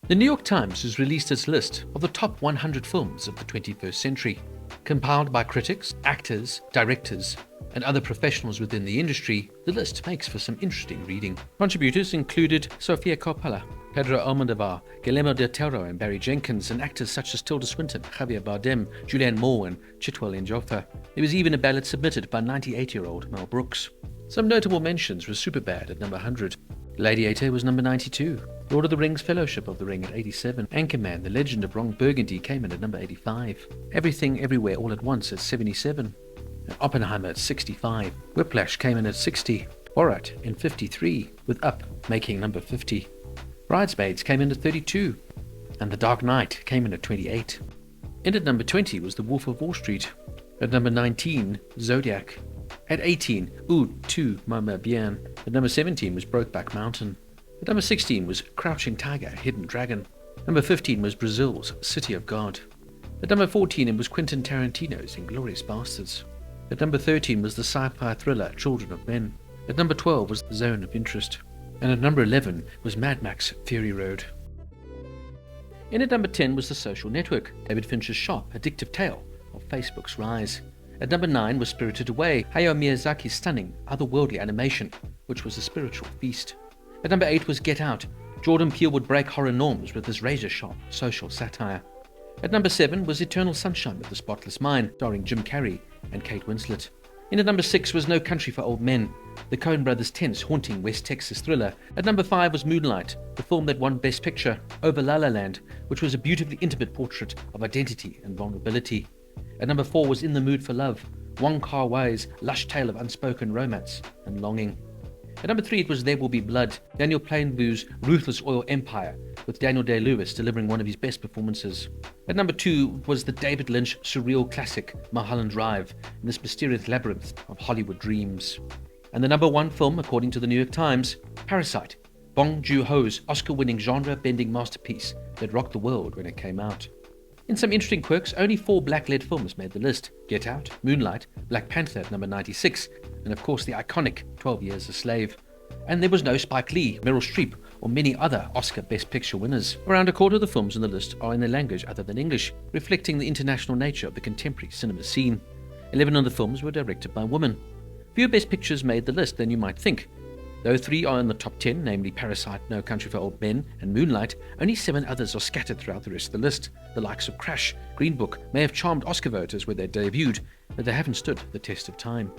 The New York Times has released its list of the top 100 films of the 21st century. Compiled by critics, actors, directors, and other professionals within the industry, the list makes for some interesting reading. Contributors included Sofia Coppola, Pedro Almodovar, Guillermo del Toro and Barry Jenkins, and actors such as Tilda Swinton, Javier Bardem, Julianne Moore and Chitwell Ejiofor. There was even a ballot submitted by 98-year-old Mel Brooks. Some notable mentions were Superbad at number 100, Gladiator was number 92, Lord of the Rings Fellowship of the Ring at 87, Anchorman, The Legend of Ron Burgundy came in at number 85, Everything Everywhere All at Once at 77, and Oppenheimer at 65, Whiplash came in at 60, Borat in 53, with Up making number 50, Bridesmaids came in at 32, and The Dark Knight came in at 28. In at number 20 was The Wolf of Wall Street, at number 19, Zodiac, at 18, Tu m'aimes bien, at number 17 was Brokeback Mountain, at number 16 was Crouching Tiger, Hidden Dragon, number 15 was Brazil's City of God, at number 14 it was Quentin Tarantino's Inglourious Bastards, at number 13 was the sci-fi thriller Children of Men, at number 12 was The Zone of Interest, and at number 11 was Mad Max Fury Road. In at number 10 was The Social Network, David Fincher's sharp, addictive tale of Facebook's rise. At number 9 was Spirited Away, Hayao Miyazaki's stunning, otherworldly animation, which was a spiritual feast. At number 8 was Get Out. Jordan Peele would break horror norms with his razor-sharp social satire. At number 7 was Eternal Sunshine of the Spotless Mind, starring Jim Carrey and Kate Winslet. In at number 6 was No Country for Old Men, the Coen brothers' tense, haunting West Texas thriller. At number 5 was Moonlight, the film that won Best Picture, over La La Land, which was a beautifully intimate portrait of identity and vulnerability. At number 4 was In the Mood for Love, Wong Kar-wai's lush tale of unspoken romance and longing. At number 3 it was There Will Be Blood, Daniel Plainview's ruthless oil empire, with Daniel Day-Lewis delivering one of his best performances. At number 2 was the David Lynch surreal classic Mulholland Drive, in this mysterious labyrinth of Hollywood dreams. And the number 1 film, according to the New York Times, Parasite, Bong Joon-ho's Oscar-winning genre-bending masterpiece that rocked the world when it came out. In some interesting quirks, only 4 black-led films made the list: Get Out, Moonlight, Black Panther at number 96, and of course the iconic 12 Years a Slave. And there was no Spike Lee, Meryl Streep, or many other Oscar Best Picture winners. Around a quarter of the films on the list are in a language other than English, reflecting the international nature of the contemporary cinema scene. 11 of the films were directed by women. Fewer Best Pictures made the list than you might think. Though 3 are in the top 10, namely Parasite, No Country for Old Men, and Moonlight, only 7 others are scattered throughout the rest of the list. The likes of Crash, Green Book may have charmed Oscar voters where they debuted, but they haven't stood the test of time.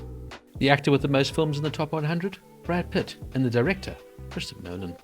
The actor with the most films in the top 100? Brad Pitt, and the director, Christopher Nolan.